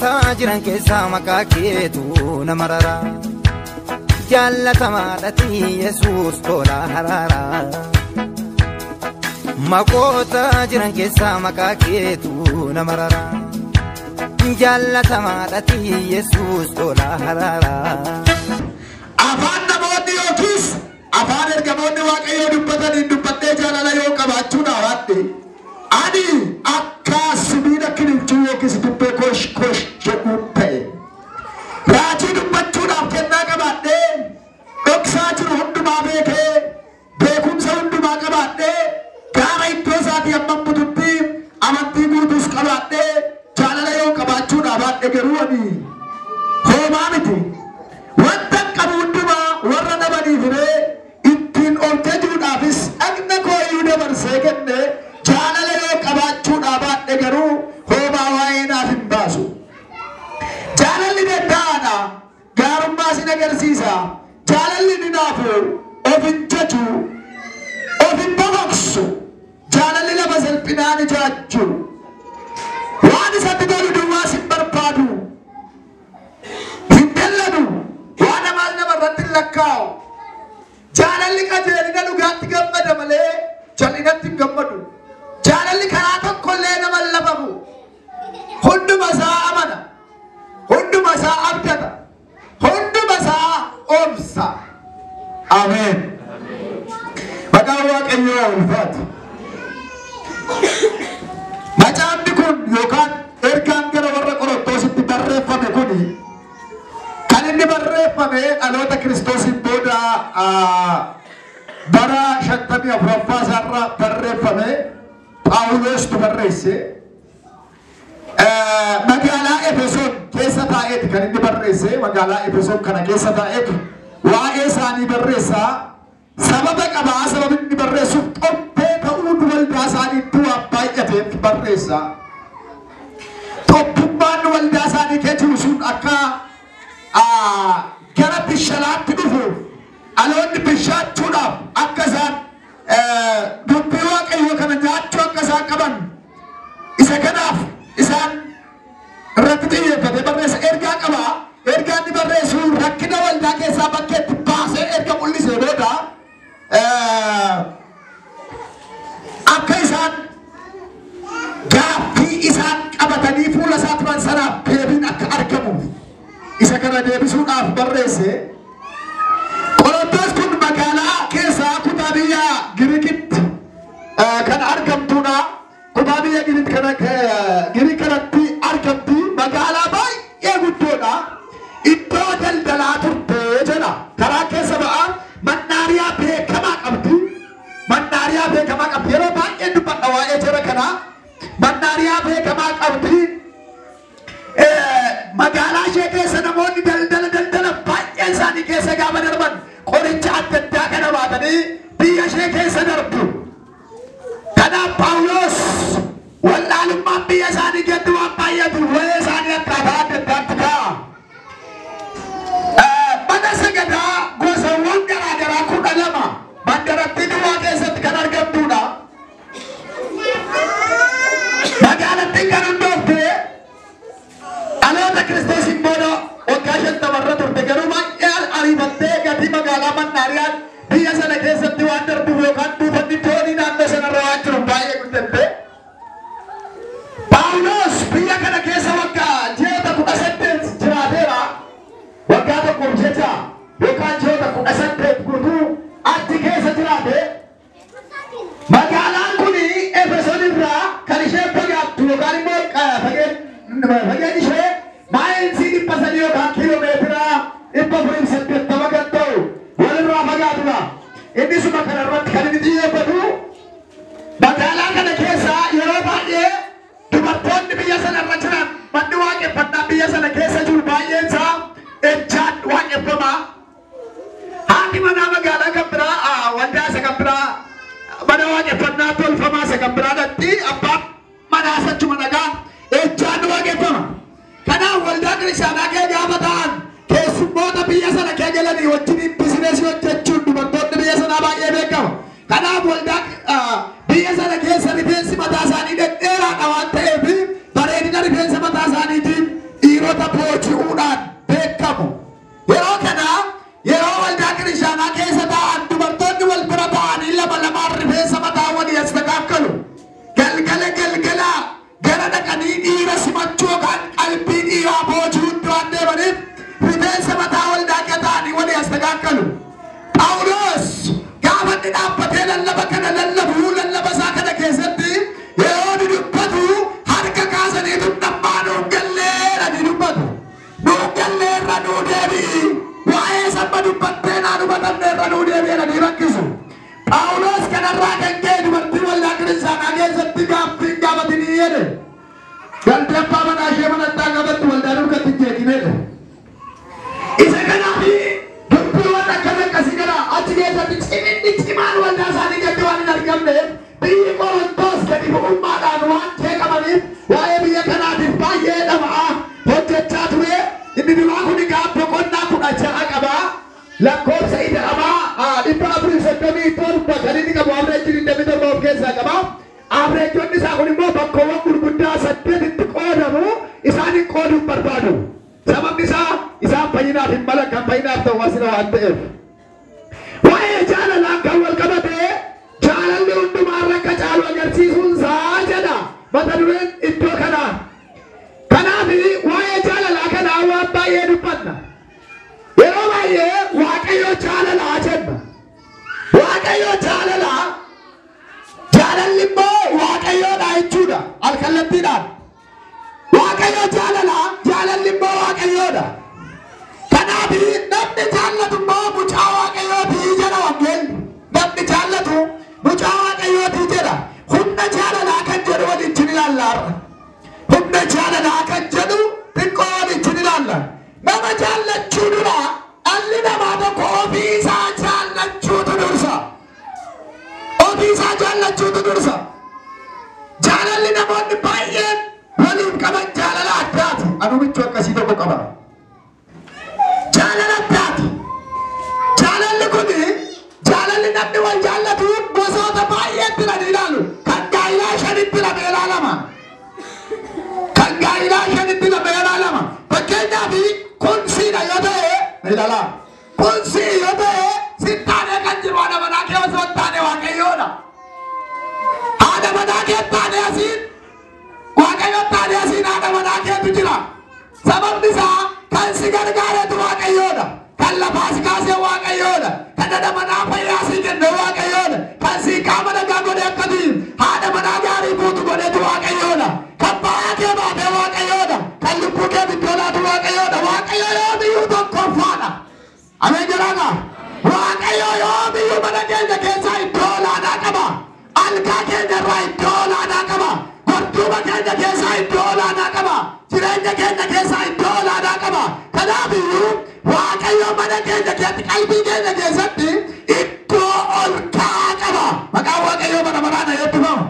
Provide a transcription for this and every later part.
Makoota jiran keessa maqaa keetu nama rara jaallatamaadhati Yesuus tola harara Makoota jiran keessa maqaa keetu nama rara jaallatamaadhati Yesuus tola harara Afaan namoonni yookiis afaan ergamoonni Waaqayyoo dubbatanii dubbattee jaalala yoo qabaachuu dhawaadde ani akka sibiila kililchuu yookiis dubbee kosh jedhu ta'e raajii dubbachuudhaaf kennaa qabaadhee dhoksaa jiru hundumaa beekee beekumsa hundumaa qabaadhee gaara iddoo isaatii hamma bututti amantii guutuus qabaadhee jaalala yoo qabaachuu dhawaadde garuu ani hoomaa miti wanta qabu hundumaa warra nabaniif hiree ittiin ol jajuudhaafis dhagna kooyyuu dabarsee kenne jaalala yoo qabaachuu dhawaadde garuu hoomaa waa'ee naaf hin baasu. Jaalalli danda'aadha gaarummaa sin agarsiisa. Jaalalli ni naafu of hin jaju of hin boboksu. Jaalalli lafa salphinaan ijaajju waan isatti tolu duwwaa sin barbaadu hin dallanu waan amaal namarratti hin lakkaa'u. Jaalalli qajeelina dhugaatti gammada malee jal'inatti hin gammadu. Jaalalli karaa tokkollee nama lafamu hunduma isaa amana hunduma isaa abdata hunduma isaa obsa. Ameen. Maqaan Waaqayyoo ulfaatu. Macaafni kun yookaan ergaan gara warra Qorontositti barreeffame kuni kan inni barreeffame dhaloota Kiristoosiin booda bara 54ffaa isaarra barreeffame. Paawulos tu barreesse magaalaa Efesoon keessa taa'eeti kan inni barreesse. Magaalaa Efesoon kana keessa taa'eetu waa'ee isaanii barreessaa. Sababa qabaa sababa inni barreessuuf qophee ta'uu waldaa isaaniitti waan baay'ateef barreessa. Tokkummaan waldaa isaanii keessa sun akka gara bishalaatti dhufuuf dhaloonni bishaachuudhaaf akka isaan dubbii Waaqayyoo kana nyaachuu akka isaan qaban isa kanaaf isaan irratti xiyyeeffate barreessa. Ergaa qaba. Ergaa inni barreessu rakkina waldaa keessaa bakkeetti baasee erga mul'isee booda akka isaan gaaffii isaan qabatanii fuula isaa turan sanaaf deebiin akka argamu isa kana deebisuudhaaf barreesse. Qorontos kun magaalaa keessaa kutaa biyya Giriikitti kan argamtuudha. Kutaa biyya Giriik kanatti argamti. Magaalaa baay'ee guddoodha. Iddoo daldalaa turte jedha. Karaa keessa ba'aa mannaariyaa beekamaa qabdi. Mannaariyaa beekamaa qabdi. Yeroo baay'ee dubbadha waa'ee jara kanaa. Mannaariyaa beekamaa qabdi. Magaalaa ishee keessa namoonni daldala baay'een isaanii keessa gaafa darban qoricha adda addaa kana baatanii biyya ishee keessa darbu. Kanaaf Paawulos wallaalummaan biyya isaanii giddu waan baay'atu waa'ee isaanii akkaataa adda addaatti ka'a. Mana sagadaa gosawwan garaagaraa 12 mandarattii duwwaa keessatti kan argamtuudha. Magaalattiin kan hundoofte dhaloota Kiristoosiin booda waggaa 50 turte. Garuu baay'ee ariifattee gatii magaalaa Mannaariyaan biyya sana keessatti waan darbuuf yookaan buufanni toonii naannoo sanarra waan jiru baay'ee guddatte. Paawulos biyya kana keessa waggaa 18 jiraateera. Waggaa tokkoof jecha yookaan 18 guutuu achi keessa jiraate. Magaalaan kun Efesoon irraa kan ishee fagaattu yookaan immoo fageen ishee maayilsii 300 yookaan kiiloomeetira 480 kan ta'u walirraa fagaatudha. Innisuma kanarratti kan inni xiyyeeffatu magaalaa kana keessa yeroo baay'ee dubartoonni biyya sanarra jiran manni waaqeffannaa biyya sana keessa jiru baay'een isaa ejjaan waaqeffamaa. Haati manaa magaalaa kan biraa waldaa isa kan biraa mana waaqeffannaa tolfamaa isa kan biraa dhatti abbaan manaa sachuma nagaa ejjaan waaqeffama. Kanaaf waldaa kiristaanaa kee gaafa ta'an keessummoota biyya sana kee galanii wajjin bizineesii hojjechuun dubartoonni biyya sanaa baay'ee beekama. Kanaaf waldaa biyya sana keessa rifeensi mataa isaanii dhedheeraadha waan ta'eef bareedina rifeensa mataa isaaniitiin dubbattee naa dubatamne irra nuu deebi'eera ni rakkisu. Phaawulos kanarraa kan ka'e dubartii waldaa kiristaanaa keessatti gaaffii gaafatanii jedhe. Galtee abbaa manaa ishee manattaa gaafatti waldaa dukkatti hin jeeqinedha. Isa kanaafi dubbiiwwan akkasii kana achi keessatti ciminni cimaan waldaa isaanii gadi waan hin argamneef biyyi Qorontos gadi bu'ummaadhaan waan jeeqamaniif waa'ee biyya kanaatiif baay'ee dhama'aa hojjechaa ture. Inni duraa kun gaabba qonnaa 16 qaba. Lakkoofsa ida'amaa 437 kan inni qabu abireejiin 27 of keessaa qaba. Abireejonni isaa kun immoo bakkoowwan gurguddaa 8tti qoodamu isaanin qooduun barbaadu. Sababni isaa isaan fayyinaaf hin malan kan fayyinaaf ta'u asina waan ta'eef. Waa'ee jaalalaa kan wal qabate jaalalli hundumaarra akka caalu agarsiisuun isaa jedha mata dureen iddoo kanaa. Kanaaf waa'ee jaalalaa kanaa waan baay'ee dubbanna. Yeroo baay'ee Waaqayyo jaalalaa jenna. Waaqayyo jaalalaa. Jaalalli immoo Waaqayyoodha jechuudha. Alkallattiidhaan. Waaqayyo jaalalaa, jaalalli immoo Waaqayyoodha. Kanaaf namni jaallatu immoo mucaa Waaqayyootii jedha wangeelli. Namni jaallatu mucaa Waaqayyootii jedha. Humna jaalalaa kan jedhu waliin ilaalla. Humna jaalalaa kan jedhu xiqqoo waliin ilaalla. Nama jaallachuu dura dhalli namaa tokko ofii isaa jaallachuutu dursa. Ofii isaa jaallachuutu dursa. Jaalalli namoonni baay'een waliin qaban jaalala addaati. Anu michuu akkasii tokko qaba. Jaalala addaati. Jaalalli kuni jaalalli namni wal jaallatu gosoota baay'eetti la ilaalu. Kan gaa'ilaa 5tti la ilaalama. Kan gaa'ilaa 5tti la ilaalama. Fakkeenyaaf kun siidha yoo ta'e ilaala. Kun sii yoo ta'e sittaanee kan jiru haadha manaa kee osoo hin taane Waaqayyoodha. Haadha manaa kee taane asiin Waaqayyo taane asiin haadha manaa keetu jira. Sababni isaa kan si gargaaretu Waaqayyoodha. Kan lafaa si kaasee Waaqayyoodha. Kan haadha manaa fayyaa si kenne Waaqayyoodha. Kan si qaama nagaa godhe akkasii haadha manaa gaarii guutu godhetu Waaqayyoodha. Kan baay'ee kee baatee Waaqayyoodha. Kan lubbuu kee biddoolaatu Waaqayyoodha. Waaqayyo yoomiyyuu tokkoffaadha. Ameen jedhaadha. Waaqayyo yoomiyyuu mana keenya keessaa iddoo olaanaa qaba. Algaa keenya irraa iddoo olaanaa qaba. Hortuuma keenya keessaa iddoo olaanaa qaba. Jireenya keenya keessaa iddoo olaanaa qaba. Kanaafiyyuu Waaqayyo mana keenya keessatti qalbii keenya keessatti iddoo ol ka'aa qaba. Maqaan Waaqayyo bara baraan eebbifamu.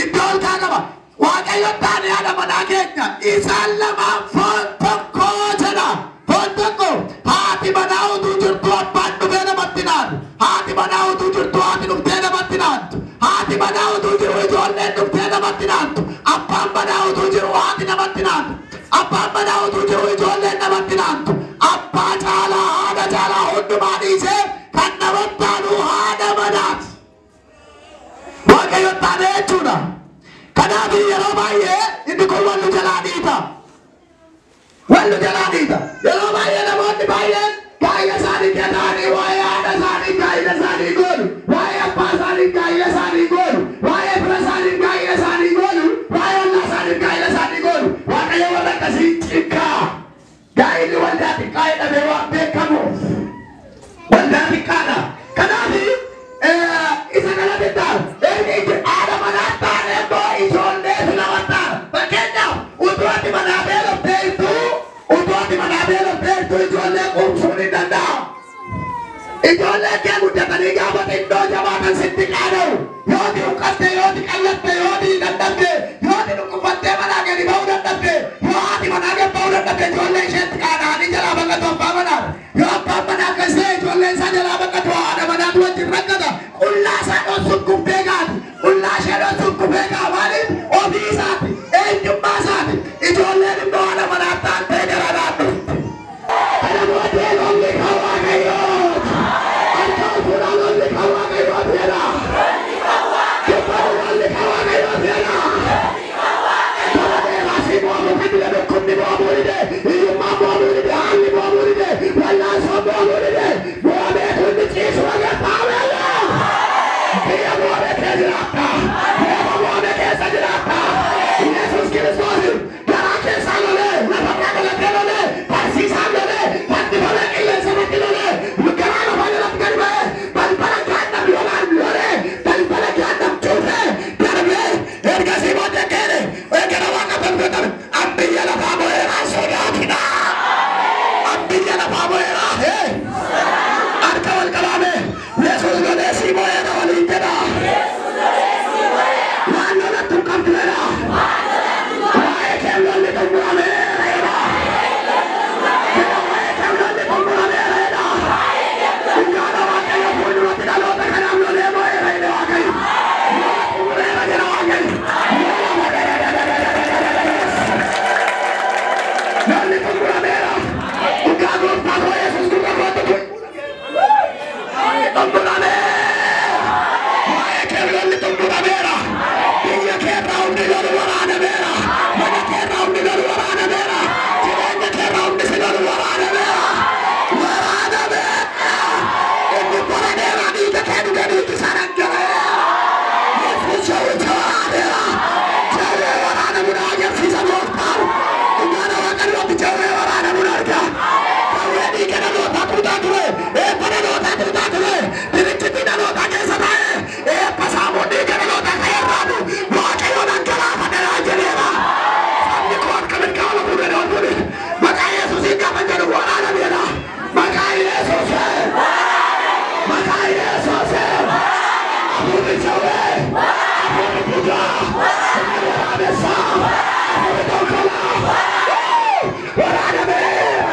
Iddoo ol ka'aa qaba. Waaqayyo taane haadha manaa keenya isaan lamaan foon tokko jedha. Foon tokko haati manaa utuu jirtu abbaan dhufee namatti naannu. Haati manaa utuu jirtu haati dhuftee namatti naantu. Haati manaa utuu jiru ijoolleen dhuftee namatti naantu. Abbaan manaa utuu jiru haati namatti naantu. Abbaan manaa utuu jiru ijoolleen namatti naantu. Abbaa caalaa haadha caalaa hundumaa dhiisee kan namatti naanu haadha manaati. Waaqayyo taane jechuudha. Kanaaf yeroo baay'ee inni kun wallu jalaa dhiita. Wallu jalaa dhiita. Yeroo baay'ee namoonni baay'een gaa'ila isaanii kennaanii waa'ee haadha isaanii gaa'ila isaanii godhu. Waa'ee abbaa isaanii gaa'ila isaanii godhu. Waa'ee fira isaanii gaa'ila isaanii godhu. Waa'ee ollaa isaanii gaa'ila isaanii godhu. Waaqayyo warra akkasii xiqqaa. Gaa'illi waldaa xiqqaa jedhamee waan beekamuuf. Waldaa xiqqaadha. Kanaaf isa kana bittaa haadha manaa taane immoo ijoollee filamattaa. Fakkeenyaaf utuu ati manaa beelofteertu ijoollee quubsuun hin danda'amu. Ijoollee kee guddatanii gaafa xinnoo jabaatan sitti qaana'u. Yooti huqqatte, yooti qallatte, yooti dadhabde, yooti dhukkubbattee manaa gadi ba'uu dadhabde, yoo haati manaa gadi ba'uu dadhabde ijoollee isheetti qaana'anii jalaa baqatu abbaa manaa. Yoo abbaan manaa akkas ta'e ijoolleen isaa jalaa baqatu haadha manaatu wajjin rakkata. Qullaa isaa dhoossuun gubbee gaati. Qullaa ishee dhoossuun gubbee gaa maaliif? Ofii isaati, eenyummaa isaati. Ijoolleen immoo haadha manaa taantee gara naannootti. Kana booddee lolli kan Waaqayyooti. Harkaan fuudhaa lolli kan Waaqayyooti jedha. Kibbaan lolli kan Waaqayyooti jedha. Bara dheeraa si mo'amu kan dhukkubni mo'amuu dide, hiyyummaa mo'amuu dide, haalli mo'amuu dide, wallaansoo Lolli tumurameera. Dhugaa gooftaa koo Yesuus gurra kootti kun. Tumurameera. Waa'ee kee lolli tumurameera. Biyya keerraa hundi lolu waraanameera. Mana keerraa hundi lolu waraanameera. Jireenya keerraa hundi si lolu waraanameera. Waraanameera. Inni baraneera dhiiga kee dhuga dhiigi sana galee. Yesuus shawwicha waraaneera. Jawwee waraanamuun agarsiisa gooftaa. Dhugaana waaqan irratti jawwee waraanamuun arga. Jawwee dhiiga dhalootaa tuutaa ture. Eebba dhalootaa tuutaa ture. Dirichitti dhalootaa keessa taa'e. Eebba saamuun dhiiga dhalootaa ka'ee irraatu. Waaqayyoon angalaafatanaa jedheera. Sabni koo akka mirgaa wala fuudhee dhoofune. Maqaa Yesuusiin gaafa jedhu waraanameera. Maqaa Yesuusiin. Maqaa Yesuusiin. Afuurri jawwee. Afuurri budaa. Afuurri waraabessaa. Afuurri tokkolaa. Waraanameera.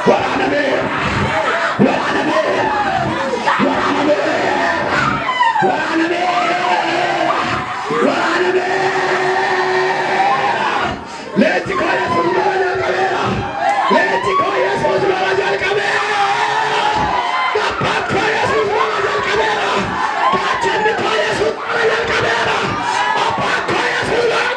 Waraanameera. Waraanameera. Waraanameera. Waraanameera. Leenji koo Yesuus lola jalqabeera. Leenji koo Yesuus lola jalqabeera. Gabbaan koo Yesuus lola jalqabeera. Gaachanni koo Yesuus lola jalqabeera. Abbaan koo Yesuus lola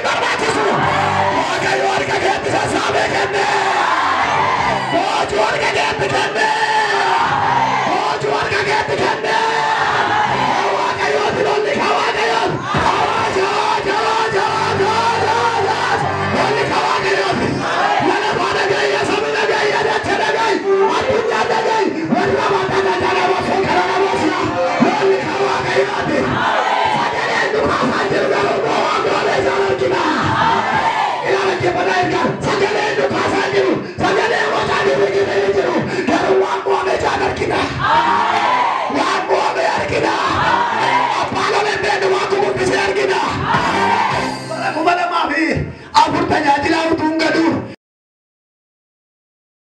Barbatisu. tajaajila